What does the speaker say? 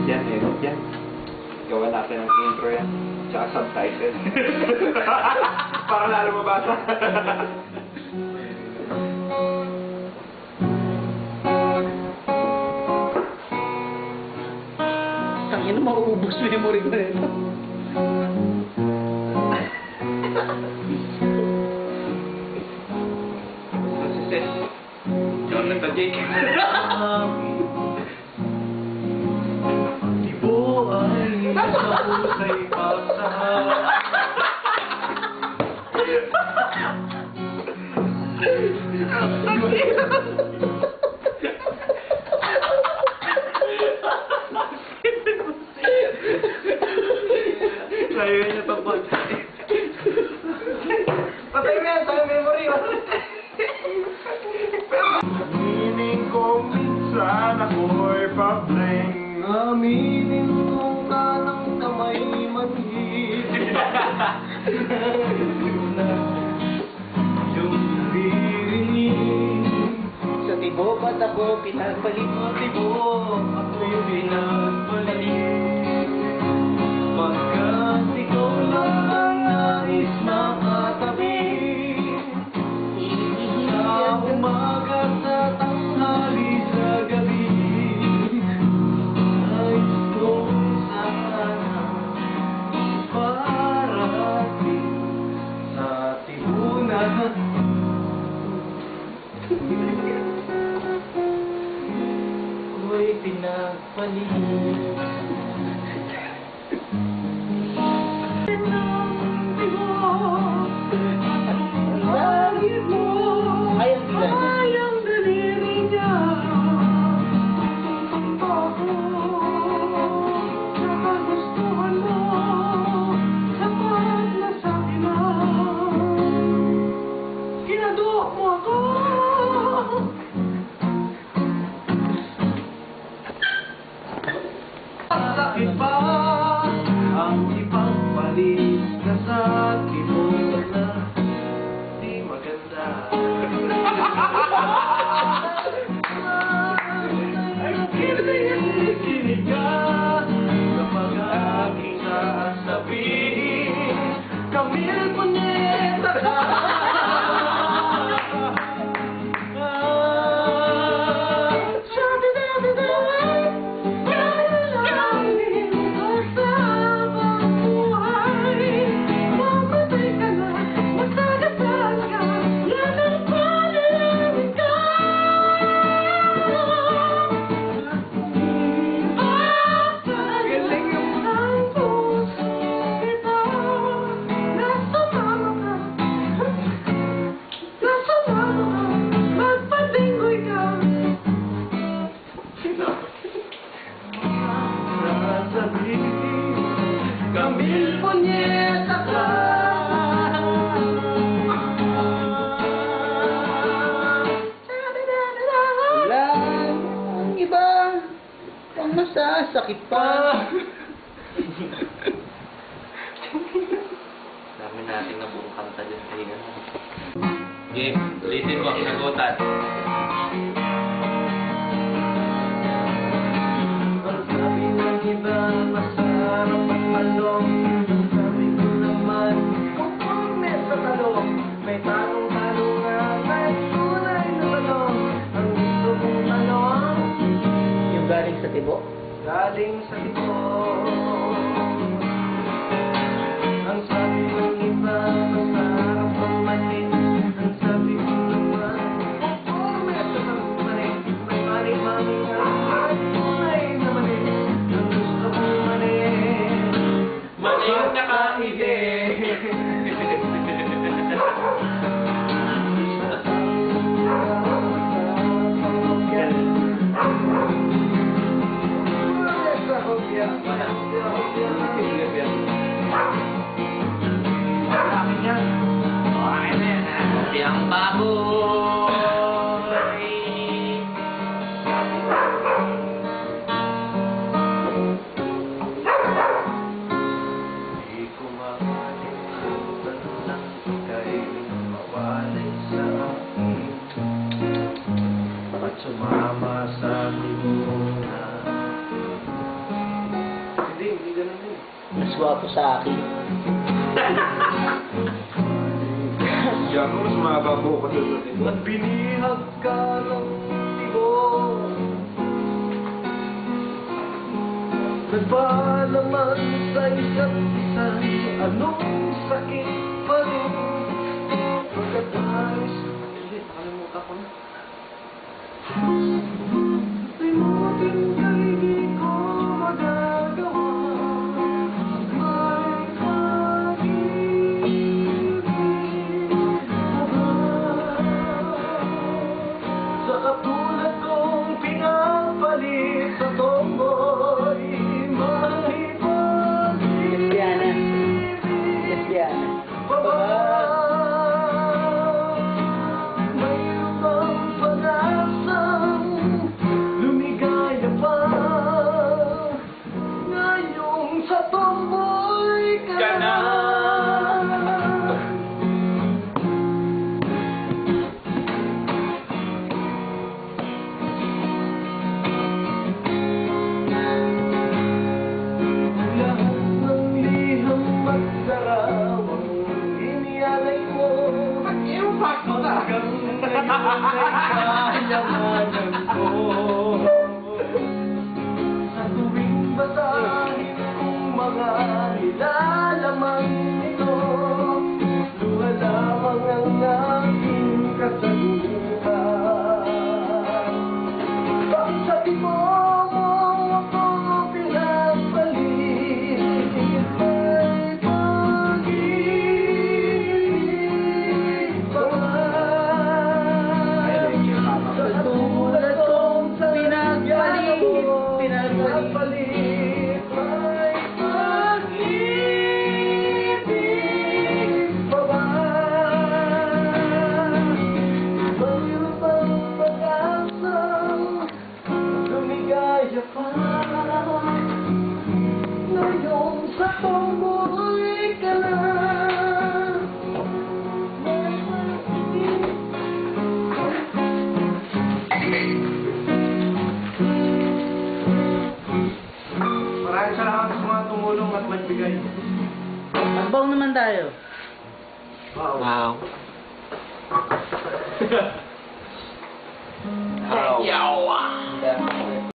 yan, edit yan. Gawa natin ang intro yan. Tsaka subtitle. Para lalo mabasa. Tangin na mauubos memory ko nito. Jonathan Jake. Ibo ay mahusay pasahan. Kaya niya tapos. Patay mo yan, tayo memory. Aminin ko minsan ako'y pabling. Aminin kong kanang kamay manhid. Yung birinig. Sa tibo ba't ako pinagbalik mo? Tibo, ako'y pinagbalik. Pagkat ikaw lang ang nais makatabi. Sa umaga, sa tanghali, sa gabi, nais kong sana iparating sa tibunan. Ako'y pinagpalit. Ayang daliri niya. Nakagustuhan mo, sapat na sa ina. Kinaduok mo ako. Sakit pa ang ipagpalit na sa tibunan na di maganda. Ay, kinig ka kapag aking sasabihin, Camille Puneta ka. Camille Puneta ka. Walang iba pang masasakit pa. Dami natin na buong kanta dyan sa higa. Game, ulitin mo, sagutan. Ang sabi ng iba, masarap ang talong. Ang sabi ko naman, conforme sa talong. May talong-talong nga, may tunay na talong. Ang gusto kong talong, Yung galing sa tibo. galing sa tibo. Ang sabi ng iba, masarap ang manin. Ang sabi ko naman, conforme sa talong. May mani-mani nga, may tunay na manin. Ang gusto kong manin, Mani yung nakaide. Yeah. gwapo sa akin. Yan mo, mas mababo ko doon. At binihag ka ng tibok. Nagpaalaman sa isa't isa, anong sakit pa rin. Pagkatapos, hindi, nakalimutan ko na. Limutin ka'y di ko magagawa. May pag-ibig mo ba? Sa katulad kong pinapalit sa tomboy, may Lesbiana. Lesbiana. baba. Mayroon bang pag-asang lumigaya pa ngayong sa tomboy ka na? Lahat ng liham at darawang inialay mo hanggang ngayon ay kayamanan ko. Sa tuwing basahin kong mga nilalaman nito, luha lamang ang aking kasagutan. Pagsabi mo ako pinapalit, may pag-ibig pa ba? Sa katulad kong pinagpalit, may pag-ibig pa ba? Mayroon bang pag-asang lumigaya pa ngayong sa tomboy ka na? May pag-ibig. Maraming salamat sa mga tumulong at nagbigay. Abang naman tayo. Wow. Wow. Ang dami.